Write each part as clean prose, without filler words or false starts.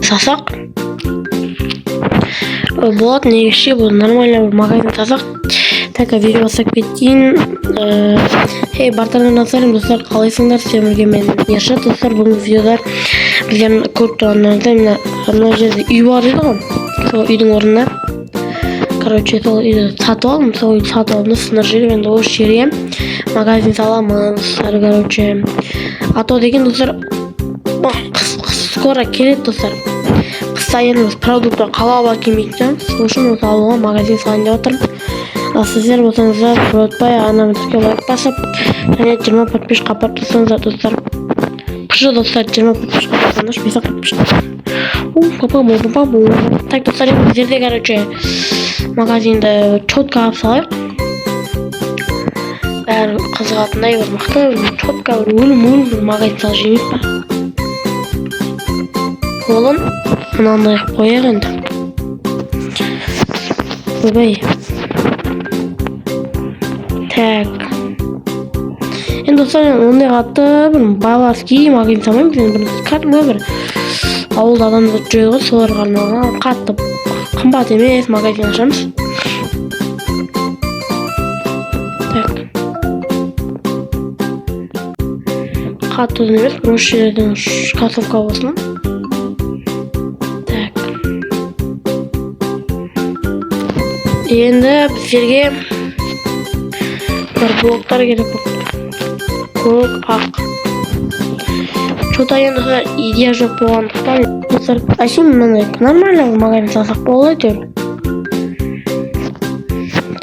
салсақ болады. Негізі бұл нормальный магазин салсақ. Так, видео бастап кетейін. Бартардан назарым достар, қалайсыңдар? Сіздерге мен Ершат достар. Бүгінгі видеода бізден көріп тұрғандарда мына жерде үй бар еді ғой. Сол үйдің орнына короче сол үйді сатып алдым. Сол үйді сатып алдым. Сыныр жерім енді осы жерге магазин саламыз. Короче ато деген достар скоро келеді достар. Қыста енді продукты қалауға келмейді. Сол үшін осы алуға магазин салайын деп отырмын. Сіздер болсаңыздар ұмытпай ана видеоға лайк басып және 20 подписчикқа қапыртсаңыздар достар. Қышы достар 20 подписчикқа қапырсаңыздар, бесақ подписчикқа. Так достар, енді біздерде короче магазинді четко алып салайық. Бәрі қызығатындай бір мықты четко бір өлім бір магазин салып жемейік па. Қолын мынандай қойық енді. Ойбай. Так. Енді достар, ондай қатты бір байларский магазин салмаймыз. Енді бір кәдімгі бір ауылда адамдар жүреді ғой, соларға арналған қатты қымбат емес магазин ашамыз. Так. Қатты ұзын емес, осы жерден кроссовка болсын. Так. Енді біздерге бір блоктар керек болып. Көк, ақ. Что-то енді идея жоқ болғандықтан достар, әшейін мынандай нормально магазин салсақ болады әйтеуір.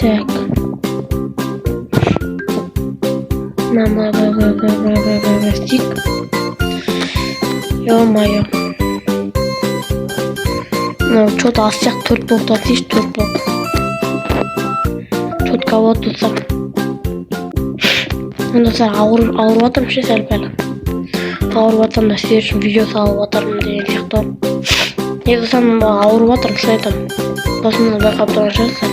Так. Стик. Ё-моё. Что-то аз сияқты 4 блоктар дейші, 4 блок. Четко болады достар. Достар, ауырып атырмын ше сәл-пәл. Ауырып атырмын да сіздер үшін видео салып атырмын деген сияқты. Негізі достар, ауырып атырмын, шын айтамын. Досымнан байқап тұрған шығарсыздар.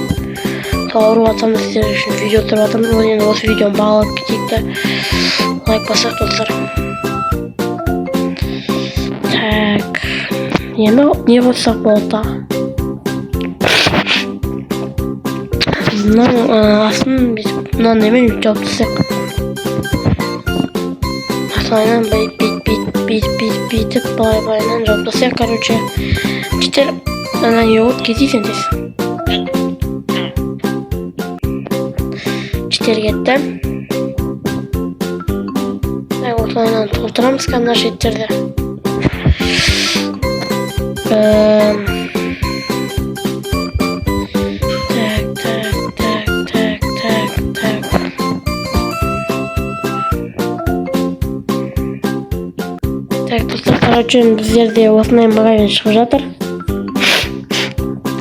Сол ауырып атсам да сіздер үшін видео түсіріп атырмын. Енді осы видеоны бағалап кетейік та лайк басайық достар. Так. Енді не болсақ болады да. Мынау асын мынандаймен жауып тастайық. Асылайынан бүйтіп былай-былайынан жауып тастайық. Короче, кетер ана не болды, кетейсен тез. Кетер кетті. Осылайынан толтырамыз кәдімгі шеттерді. Так, достар, короче, біздерде осындай магазин шығып жатыр.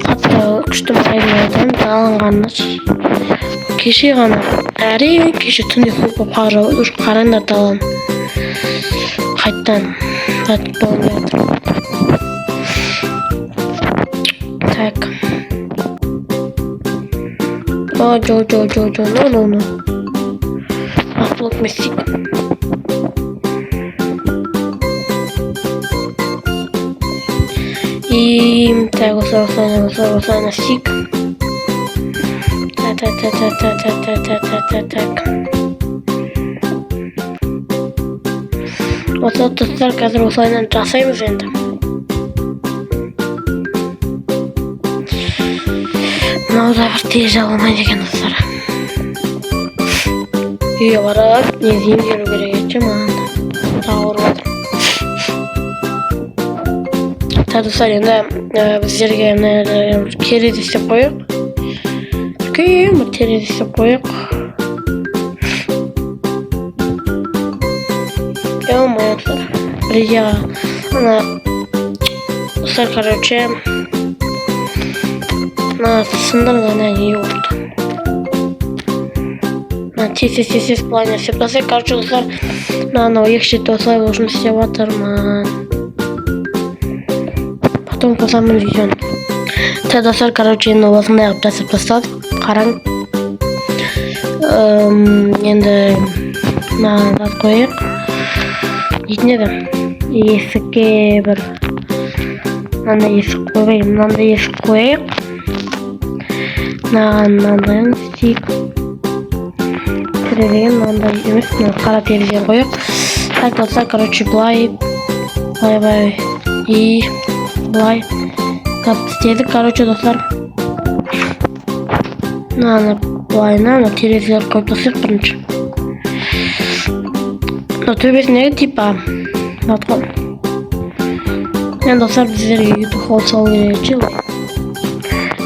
Қатты күшті магазин айтамын, алынғанына. Кеше ғана, әрең кеше түнде көп қар жауды, ұш қараңдар алам. Қайттан жатып болын жатыр. Так. Жо. No. Блок местик. И так, осылайна стик. Так. Осы достар, қазір осылайнан жасаймыз енді. Мынау да бір тез жабылмайды екен достар. Үйге барып, негізі емдеру керек етші маған да. Ауырып отыр. Так достар, енді біздерге терезе істеп қойық. Үлкен бір терезе істеп қойық. Ё-моё достар. Бірдеға ана достар, короче, сындырған не болды. Тез плане істеп тастайық. Короче достар, анау екі шетте осылай болсын істеп жатырмын. Потом қосамын видеоны. Так достар, короче, енді осындай қылып жасап тастадық. Қараң. Енді мынаны қойық. Дейтін еді. Есікке бір Mынандай есік қойбай, мынандай есік қойық. Мынандайын істейік. Терезе мынандай емес, қара терезені қойық. Так болса, короче, былай и былай как істедік, короче, достар. Былайына терезелер қойып тастайық бірінші. Төбесіндегі типа батқан. Енді достар біздерге YouTube қол салу керек жыл.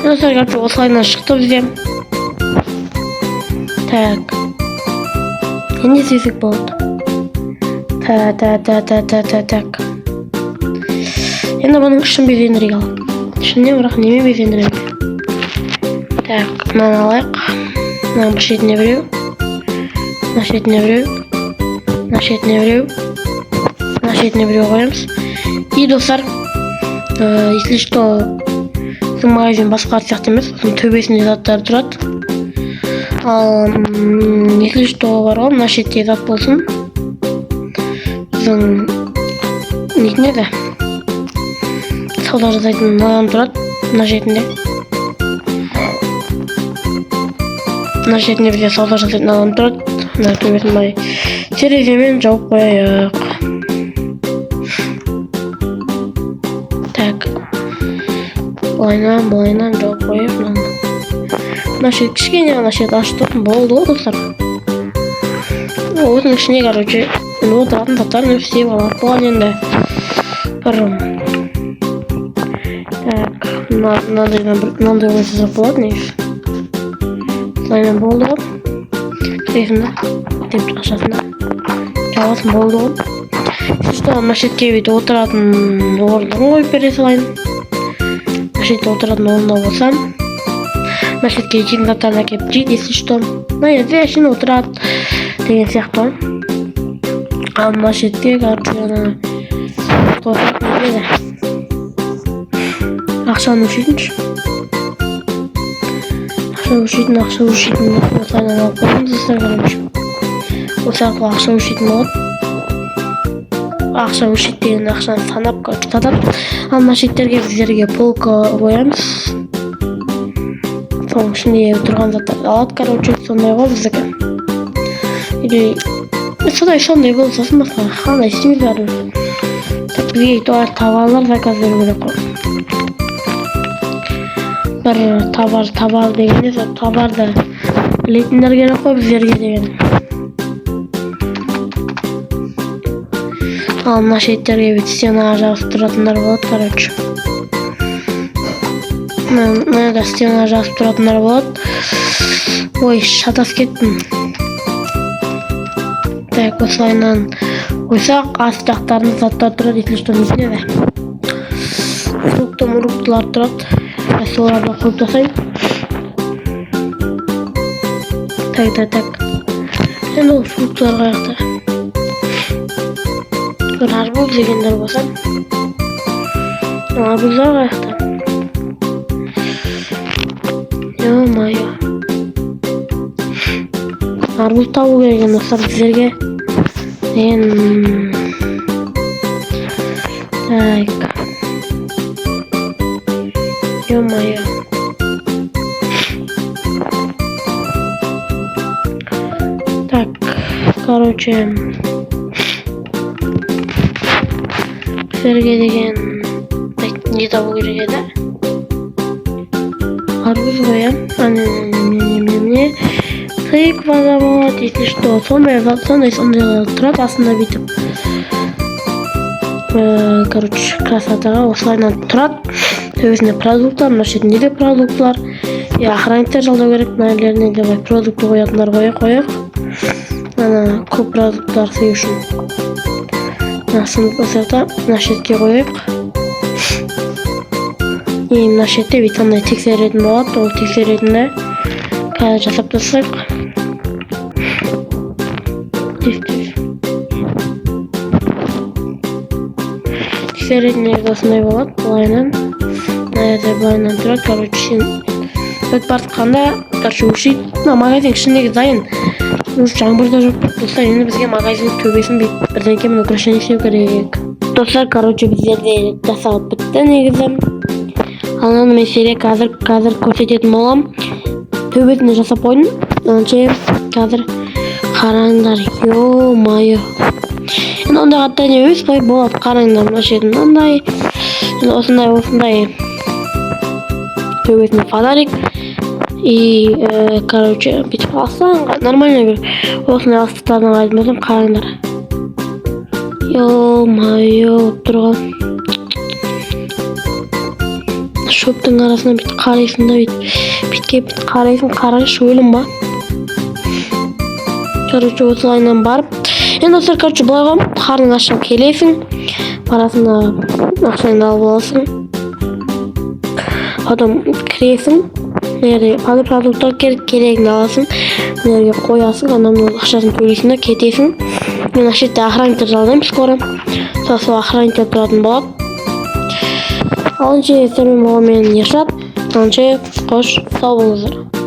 Достар, короче, осылайынан шықты бізде. Так. Енді істесек болады. Так. Енді бұның ішін безендірек алып. Ішіне бірақ неме безендірек. Так, мынаны алайық. Мынаның бір шетіне біреу. Мына шетіне біреу. Мына шетіне біреу. Мына шетіне біреу қоямыз. И достар, если что, біздің магазин басқа сияқты емес, төбесінде заттар тұрады. Ал если что бар ғой, мына шетте зат болсын. Біздің нетіне де сауда жасайтын адам тұрады мына шетінде. Мына шетінде бізде сауда жасайтын адам тұрады. Мына төбесін былай тереземен жауып қояйық. Так. Былайынан жауып қояйық. Мына шет кішкене ғана шет ашып тұрсын болды ғой достар. Оның ішіне, короче, отыратын заттарын істеп алады болған енді. Так, мынандай ойсызақ болады негізі. Слаймен болды ғой. Трефінде, деп ашасында. Жауасын болды ғой. Что, мына шетке бейті отыратын орындығын қойып бере салайын. Мына шетке отыратын орында болсам, мына шетке жейтін заттарын әкеп жейді, если что. Мына жерде әшейін отырады деген сияқты. Ал мына шетке, короче, ақшаны өшейтінші. Ақша өшейтін осылайынан алып қойдым достар, короче. Осы арқылы ақша өшейтін болады. Ақша өшет деген ақшаны санап, сатап. Ал мына шеттерге біздерге полка қоямыз. Соның ішінде тұрған заттарды алады, короче, сондай ғой біздікі. Или сондай болды, сосын басқа қандай істемейді бәрі. Бізге товарлар заказ беру керек қой. Бір товар дегенде, товарды білетіндер керек қой біздерге деген. Ал мына шеттерге бет стенаға жағып тұратындар болады, короче. Мына да стенаға жағып тұратындар болады. Ой, шатас кеттім. Так, осылайынан қойсақ, асты жақтарында заттар тұрады, если что несіне де. Фруктылар тұрады. Соларды қойып тасайын. Так. Енді ол фруктылар қаяқта. Бір арбуз дегендер болса. Арбуздар қаяқта. Ё-майо. Арбуз табу керек енді достар біздерге. Так. Ё-майо. Так, короче, біздерге деген не табу керек еді. Арбуз қоям. Тыква да болады, если что. Сондай тұрады астында бүйтіп. Короче, красотаға осылайынан тұрады. Төбесінде продуктлар, мына шетінде де продуктлар. Охранниктер жалдау керек, мына жерлеріне де продукты қоятындар қояйық. Ана көп продукттар сый үшін. Сынып осылайта, мына шетке қояйық. Мына шетте бейтандай тексеретін болады, ол тексеретінді қазір жасап тастайық. Тексеретін негізі осындай болады, былайынан. Былайынан тұрады, короче, сен өтіп бартқанда, короче, өшейді. Магазин ішіндегі дайын. Жаңбырда жоқ тұрса, енді бізге магазин төбесін бірден кемен украшение істеу керек. Dostlar, короче, bizlerde жасалып бітті негізі. Анан мен сізге қазір көрсететін болам. Төбесіне жасап қойдым. Анче қазір қараңдар. Ё-майо. Енді ондай қатты не емес, былай болады. Қараңдар, мына жерде мынандай. Осындай төбесіне фонарик. И, короче, бүйтіп алсаң, нормально бір осындай астықтардан айтып болсам, қараңдар. Ё-майо, тұрған. Шөптің арасына бүйтіп қарайсың да, бүйтіп қарайсың, қараңшы өлім ба. Короче, осылайынан барып. Енді достар, короче, былай ғой, қарның ашып келесің, парасында ақшаңды алып аласың. Потом кіресің, қандай продукттар керегіңді аласың, мынерге қоясың, анан ақшасын төлейсің да кетесің. Мен ашетте охранниктер жалдаймын скоро. Сол охранниктер тұратын болады. Алынше, сәлем болған мен Ершат. Алынше, қош, сау болыңыздар.